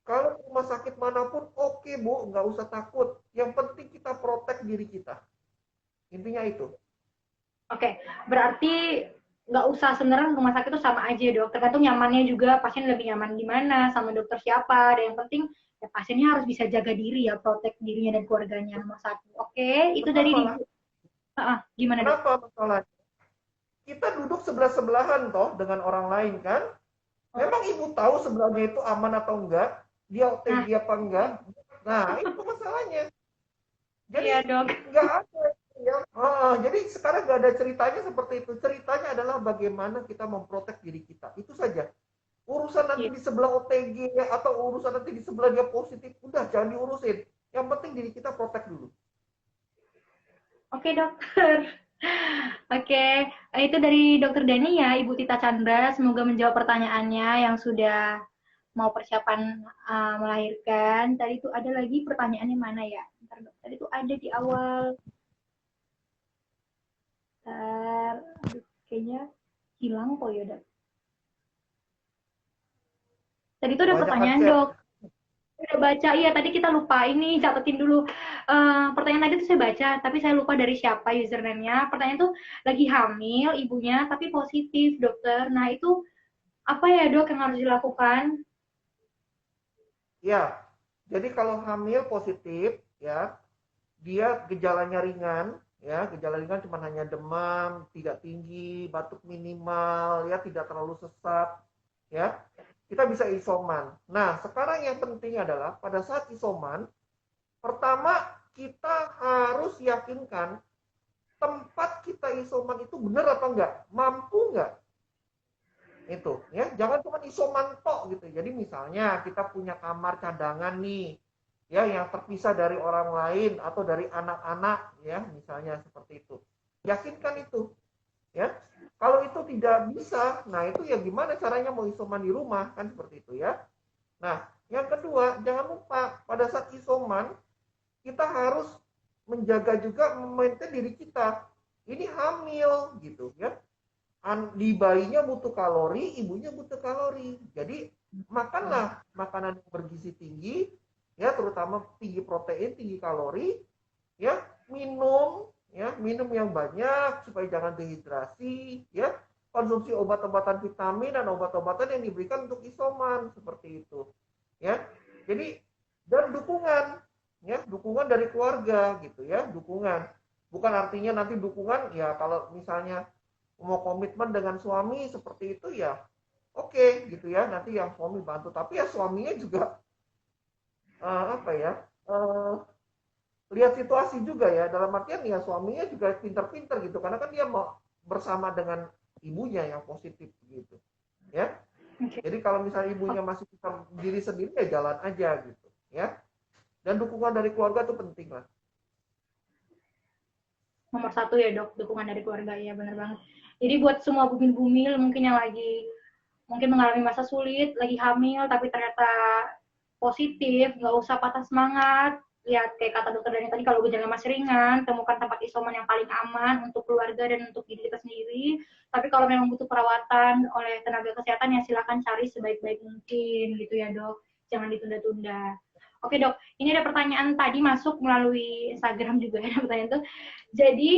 kalau rumah sakit manapun oke Bu, nggak usah takut. Yang penting kita protek diri kita. Intinya itu. Oke, berarti nggak usah sebenarnya rumah sakit itu sama aja dok. Tergantung nyamannya juga, pasien lebih nyaman di mana, sama dokter siapa. Dan yang penting ya pasiennya harus bisa jaga diri ya, protek dirinya dan keluarganya nomor satu. Oke, itu dari Kenapa? ibu. Gimana dok? Kenapa masalahnya? Kita duduk sebelah-sebelahan toh dengan orang lain kan? Oh, Memang ibu tahu sebelahnya itu aman atau enggak? Dia nah, OTG apa enggak? Nah, itu masalahnya. Jadi iya dok. nggak ada ya. Jadi sekarang nggak ada ceritanya seperti itu. Ceritanya adalah bagaimana kita memprotek diri kita. Itu saja. Urusan nanti Iya. di sebelah OTG atau urusan nanti di sebelah dia positif, udah jangan diurusin. Yang penting diri kita protek dulu. Oke dokter. Oke, itu dari dokter Dani ya, Ibu Tita Chandra. Semoga menjawab pertanyaannya yang sudah mau persiapan melahirkan. Tadi itu ada lagi pertanyaannya mana ya? Bentar, dok. Tadi itu ada di awal. Bentar, aduh, kayaknya hilang kok ya dok. Tadi itu ada Kebanyakan pertanyaan chat. dok. Udah baca, iya tadi kita lupa ini, catetin dulu. Pertanyaan tadi tuh saya baca, tapi saya lupa dari siapa username-nya. Pertanyaan tuh lagi hamil ibunya, tapi positif dokter. Nah itu apa ya dok yang harus dilakukan? Ya, jadi kalau hamil positif, ya, dia gejalanya ringan, ya, gejala ringan cuma hanya demam, tidak tinggi, batuk minimal, ya, tidak terlalu sesak, ya. Kita bisa isoman. Nah, sekarang yang penting adalah pada saat isoman, pertama kita harus yakinkan tempat kita isoman itu benar apa enggak, mampu enggak itu, ya. Jangan cuma isoman tok gitu. Jadi misalnya kita punya kamar cadangan nih, ya, yang terpisah dari orang lain atau dari anak-anak, ya, misalnya seperti itu. Yakinkan itu, ya. Kalau itu tidak bisa, nah itu ya gimana caranya mau isoman di rumah kan seperti itu ya. Nah, yang kedua, jangan lupa pada saat isoman kita harus menjaga juga memaintain diri kita. Ini hamil gitu ya. Di bayinya butuh kalori, ibunya butuh kalori. Jadi makanlah makanan yang bergizi tinggi, ya, terutama tinggi protein, tinggi kalori, ya, minum yang banyak supaya jangan dehidrasi, ya, konsumsi obat-obatan vitamin dan obat-obatan yang diberikan untuk isoman seperti itu, ya. Jadi dan dukungan dari keluarga gitu ya, dukungan. Bukan artinya nanti dukungan ya kalau misalnya mau komitmen dengan suami seperti itu ya oke, gitu ya, nanti yang suami bantu. Tapi ya suaminya juga apa ya, eh, lihat situasi juga ya, dalam artian ya suaminya juga pinter-pinter gitu, karena kan dia mau bersama dengan ibunya yang positif gitu ya. Oke. Jadi kalau misalnya Oh, ibunya masih bisa diri sendiri ya jalan aja gitu ya. Dan dukungan dari keluarga itu penting lah. nomor satu ya dok, dukungan dari keluarga ya benar banget. Jadi buat semua bumil-bumil mungkin yang lagi mungkin mengalami masa sulit, lagi hamil tapi ternyata positif, nggak usah patah semangat. Lihat kayak kata dokter Dani tadi, kalau gejala masih ringan, temukan tempat isoman yang paling aman untuk keluarga dan untuk diri kita sendiri. Tapi kalau memang butuh perawatan oleh tenaga kesehatan, ya silakan cari sebaik-baik mungkin gitu ya dok. Jangan ditunda-tunda. Oke dok, ini ada pertanyaan tadi masuk melalui Instagram juga ya pertanyaan itu. Jadi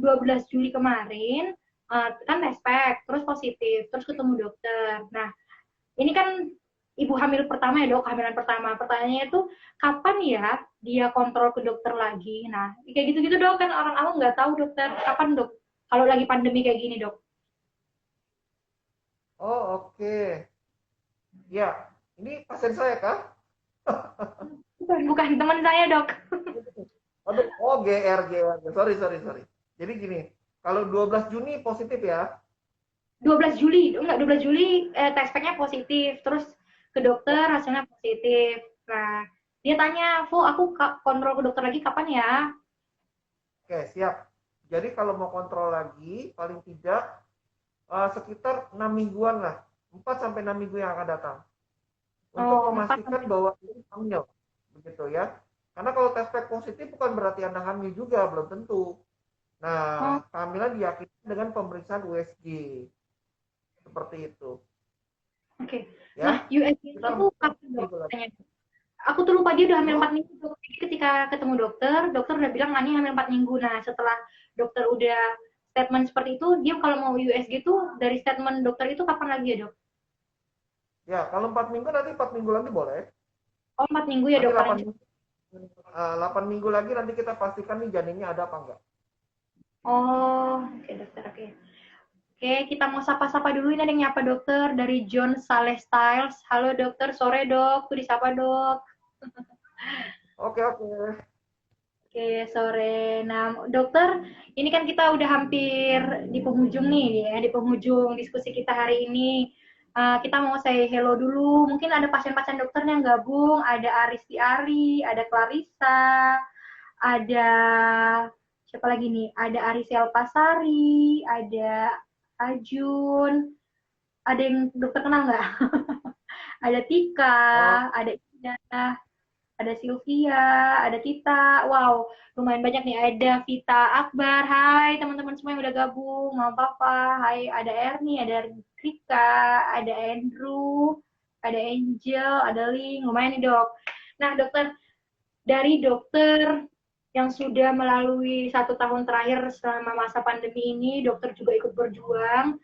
12 Juli kemarin kan tes pack, terus positif, terus ketemu dokter. Nah, ini kan ibu hamil pertama ya dok, kehamilan pertama. Pertanyaannya itu kapan ya dia kontrol ke dokter lagi? Nah, kayak gitu-gitu dok, kan orang awam nggak tahu dokter kapan dok. Kalau lagi pandemi kayak gini dok. Oh oke, ya ini pasien saya kah? Bukan, bukan teman saya dok. Aduh, oh GR. Sorry, sorry, sorry. Jadi gini, kalau 12 Juni positif ya. 12 Juli, enggak 12 Juli tes packnya positif, terus ke dokter Oh, hasilnya positif. Nah, dia tanya, "Fu, aku kontrol ke dokter lagi kapan ya?" oke, siap. Jadi kalau mau kontrol lagi, paling tidak sekitar 6 mingguan lah. 4 sampai 6 minggu yang akan datang. Untuk Oh, 4 memastikan sampai. bahwa ini hamil. Begitu ya. Karena kalau tes pack positif bukan berarti Anda hamil juga, belum tentu. Oh, Nah, kehamilan diyakini dengan pemeriksaan USG. Seperti itu. oke. Okay. Nah, Ya, USG sekitar itu 4 kapan dok? minggu lagi. Aku tuh lupa dia udah hamil 4 Hmm? minggu dok. Jadi ketika ketemu dokter, dokter udah bilang Ani hamil 4 minggu. Nah, setelah dokter udah statement seperti itu, dia kalau mau USG tuh dari statement dokter itu kapan lagi ya dok? Ya, kalau 4 minggu nanti 4 minggu lagi boleh. Oh, 4 minggu ya Nanti dok paling 8 cepat. minggu, 8 minggu lagi nanti kita pastikan nih janinnya ada apa enggak. Oh, oke okay, dokter, oke. Okay. Oke, okay, kita mau sapa-sapa dulu. Ini ada yang nyapa dokter dari John Saleh Styles. Halo dokter, sore dok. Tuh disapa dok. Oke, oke. Oke, sore. Nah, dokter, ini kan kita udah hampir di penghujung nih, ya, di penghujung diskusi kita hari ini. Kita mau say hello dulu. Mungkin ada pasien-pasien dokter yang gabung. Ada Aristi Ari, ada Clarissa, ada siapa lagi nih? Ada Arisel Pasari, ada Ajun. Ada yang dokter kenal nggak? Ada Tika, Oh, ada Ida, ada Sylvia, ada Tita. Wow, lumayan banyak nih. Ada Vita Akbar. Hai teman-teman semua yang udah gabung. Mama Papa. Hai, ada Erni, ada Rika, ada Andrew, ada Angel, ada Ling. Lumayan nih dok. Nah dokter, dari dokter yang sudah melalui 1 tahun terakhir selama masa pandemi ini, dokter juga ikut berjuang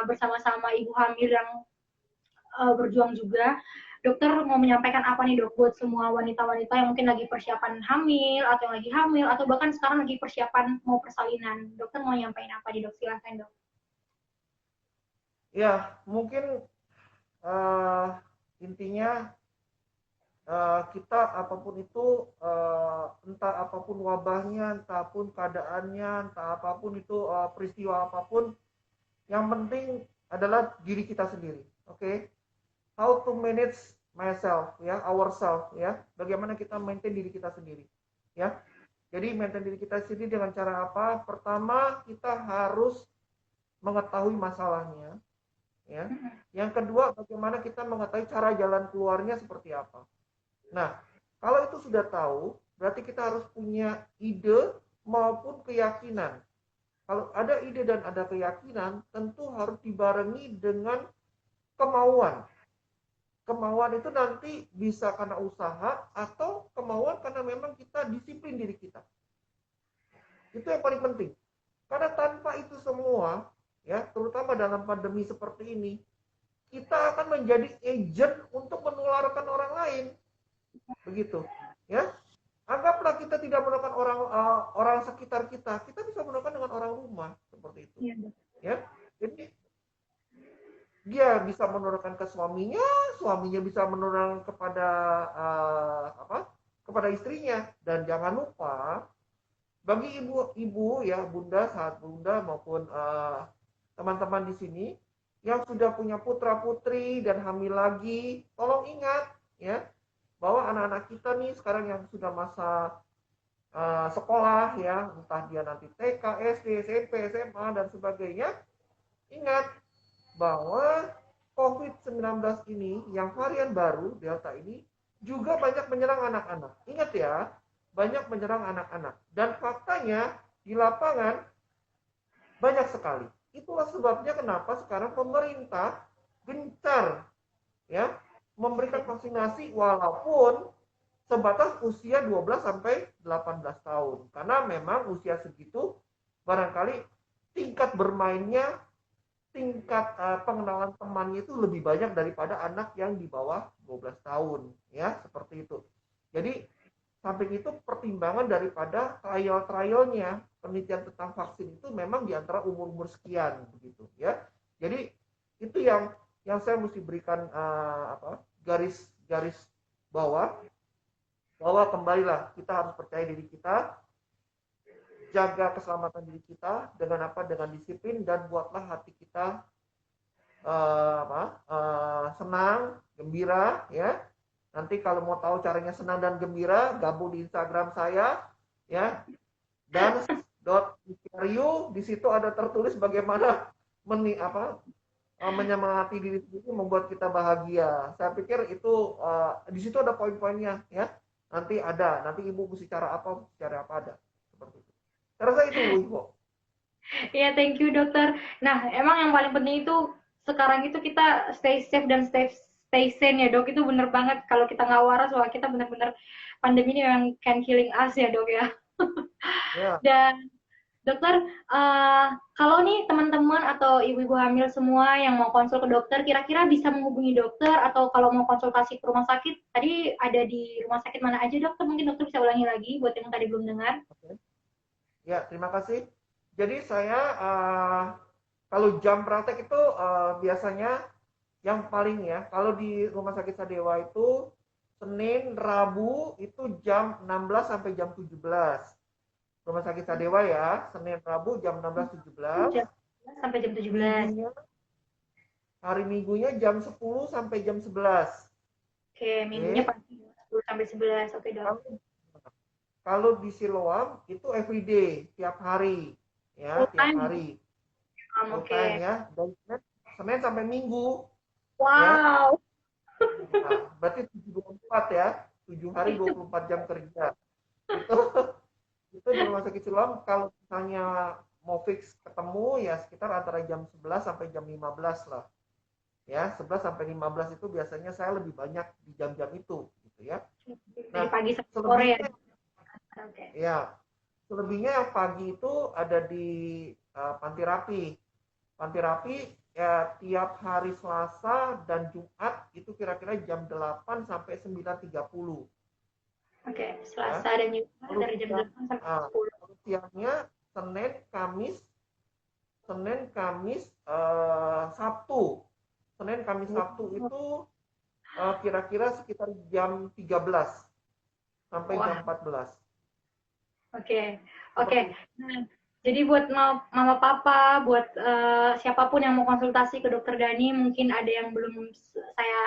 bersama-sama ibu hamil yang berjuang juga. Dokter mau menyampaikan apa nih dok buat semua wanita-wanita yang mungkin lagi persiapan hamil atau yang lagi hamil atau bahkan sekarang lagi persiapan mau persalinan. Dokter mau nyampaikan apa nih dok? Silahkan dok. ya, mungkin uh, intinya kita apapun itu, entah apapun wabahnya, entah apapun keadaannya, entah apapun itu peristiwa apapun, yang penting adalah diri kita sendiri. Oke, okay? How to manage myself ya, ourselves ya, bagaimana kita maintain diri kita sendiri ya. Jadi maintain diri kita sendiri dengan cara apa? Pertama, kita harus mengetahui masalahnya ya. Yang kedua, bagaimana kita mengetahui cara jalan keluarnya seperti apa. Nah, kalau itu sudah tahu, berarti kita harus punya ide maupun keyakinan. Kalau ada ide dan ada keyakinan, tentu harus dibarengi dengan kemauan. Kemauan itu nanti bisa karena usaha atau kemauan karena memang kita disiplin diri kita. Itu yang paling penting. Karena tanpa itu semua, ya, terutama dalam pandemi seperti ini, kita akan menjadi agent untuk menularkan orang lain. Begitu, ya. Anggaplah kita tidak menemukan orang sekitar kita, kita bisa menemukan dengan orang rumah seperti itu, Iya dok. ya. Jadi dia bisa menurunkan ke suaminya, suaminya bisa menurunkan kepada apa? Kepada istrinya. Dan jangan lupa bagi ibu-ibu ya, bunda saat bunda maupun teman-teman di sini yang sudah punya putra putri dan hamil lagi, tolong ingat ya bahwa anak-anak kita nih sekarang yang sudah masa sekolah ya, entah dia nanti TK, SD, SMP, SMA dan sebagainya, ingat bahwa COVID-19 ini yang varian baru Delta ini juga banyak menyerang anak-anak. Ingat ya, banyak menyerang anak-anak. Dan faktanya di lapangan banyak sekali. Itulah sebabnya kenapa sekarang pemerintah gencar ya memberikan vaksinasi walaupun sebatas usia 12 sampai 18 tahun. Karena memang usia segitu barangkali tingkat bermainnya, tingkat pengenalan temannya itu lebih banyak daripada anak yang di bawah 12 tahun ya, seperti itu. Jadi samping itu pertimbangan daripada trial-trialnya, penelitian tentang vaksin itu memang di antara umur-umur sekian begitu ya. Jadi itu yang saya mesti berikan garis bawah, bahwa kembalilah kita harus percaya diri kita, jaga keselamatan diri kita dengan apa? Dengan disiplin, dan buatlah hati kita senang, gembira ya. Nanti kalau mau tahu caranya senang dan gembira, gabung di Instagram saya ya. Dance.ikario, di situ ada tertulis bagaimana menyemangati diri sendiri, membuat kita bahagia. Saya pikir itu di situ ada poin-poinnya ya. Nanti ibu mesti cara apa ada seperti itu. Saya rasa itu Ibu. Iya, thank you dokter. Nah, emang yang paling penting itu sekarang itu kita stay safe dan stay sane ya dok. Itu bener banget. Kalau kita nggak waras, wah kita bener-bener pandemi ini yang can killing us ya dok ya. Ya, Dan dokter, kalau nih teman-teman atau ibu-ibu hamil semua yang mau konsul ke dokter, kira-kira bisa menghubungi dokter atau kalau mau konsultasi ke rumah sakit, tadi ada di rumah sakit mana aja dokter? Mungkin dokter bisa ulangi lagi buat yang tadi belum dengar. oke. Ya, terima kasih. Jadi saya kalau jam praktek itu biasanya yang paling ya, kalau di Rumah Sakit Sadewa itu Senin, Rabu itu jam 16 sampai jam 17. Rumah Sakit Sadewa ya, Senin, Rabu jam 16 17. Jam 11 sampai jam 17. Minggunya hari Minggunya jam 10 sampai jam 11. Oke, minggunya Oke. pagi 10 sampai 11. Oke, dok. Kalau kalau di Siloam itu everyday, tiap hari Full ya, tiap time. hari. Full time Oke. ya, dari Senin sampai Minggu ya. Wow. Nah, berarti 74 ya, 7 hari 24 jam kerja. Itu itu di Rumah Sakit Siloam kalau misalnya mau fix ketemu ya sekitar antara jam 11 sampai jam 15 lah. Ya, 11 sampai 15 itu biasanya saya lebih banyak di jam-jam itu gitu ya. Dari Nah, pagi sampai sore ya. selebihnya Oke. ya, selebihnya yang pagi itu ada di Panti Rapi. Panti Rapi ya tiap hari Selasa dan Jumat itu kira-kira jam 8 sampai 9.30 Oke, ya. Selasa dan Jumat Lalu dari jam 8 sampai ah, 10. siangnya Senin, Kamis, Sabtu. Senin, Kamis, Sabtu itu kira-kira sekitar jam 13 sampai Wah, jam 14. oke. Oke. Seperti itu. Nah, jadi buat mama papa, buat siapapun yang mau konsultasi ke dokter Dani, mungkin ada yang belum saya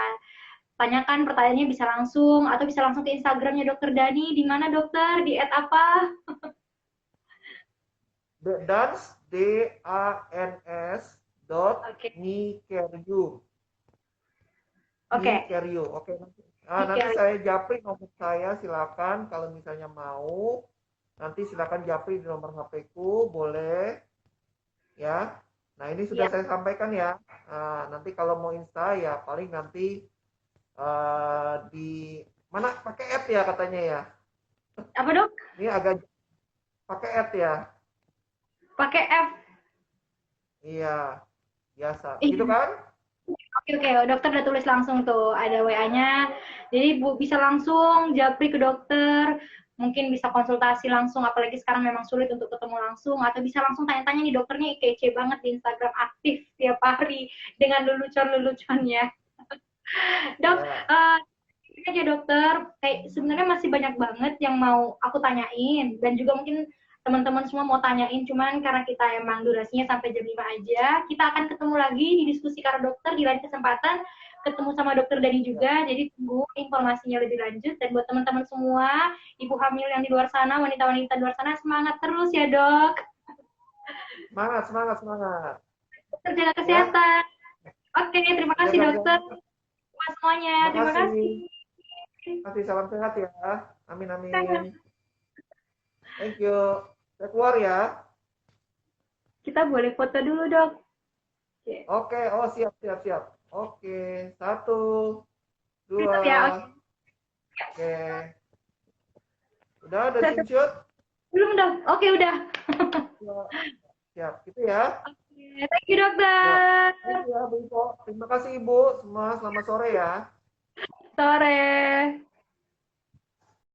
tanyakan pertanyaannya bisa langsung atau bisa langsung ke Instagramnya dokter Dani. Di mana dokter? Di @apa? Dans DANS Oke. Nikerio. Oke. Nikerio. Oke, nanti Oke. saya japri nomor saya, silakan kalau misalnya mau. Nanti silakan japri di nomor HP-ku, boleh ya. Nah, ini sudah Iya. saya sampaikan ya. Nanti kalau mau Insta ya paling nanti di mana pakai app ya katanya ya. Apa dok? Ini agak pakai app ya. Pakai F. Iya, biasa. Gitu Iya. kan? Oke, oke, dokter udah tulis langsung tuh, ada WA-nya. Jadi Bu bisa langsung japri ke dokter, mungkin bisa konsultasi langsung, apalagi sekarang memang sulit untuk ketemu langsung, atau bisa langsung tanya-tanya nih dokternya kece banget di Instagram, aktif tiap hari dengan lelucon-leluconnya. Dok, Ya. aja dokter, kayak sebenarnya masih banyak banget yang mau aku tanyain dan juga mungkin teman-teman semua mau tanyain, cuman karena kita emang durasinya sampai jam 5 aja, kita akan ketemu lagi di diskusi karena dokter di lain kesempatan, ketemu sama dokter Dani Ya. juga, jadi tunggu informasinya lebih lanjut. Dan buat teman-teman semua, ibu hamil yang di luar sana, wanita-wanita di luar sana, semangat terus ya dok. Semangat, semangat, semangat. Dokter jaga Ya, kesehatan. Oke, terima kasih jaga dokter. kesehatan. Buat semuanya, Terima terima kasih. kasih. Kasih salam sehat ya. Amin, amin. Thank you. Saya keluar ya. Kita boleh foto dulu dok. Oke, oh siap, siap, siap. Oke, satu, dua. Siap ya, oke. Oke. Udah ada screenshot? Belum dong? Oke, udah. Ya, siap. Gitu ya. Oke, thank you Ya. dokter. Thank you ya, Bu Iko. Terima kasih Ibu. Semua selamat sore ya. Sore.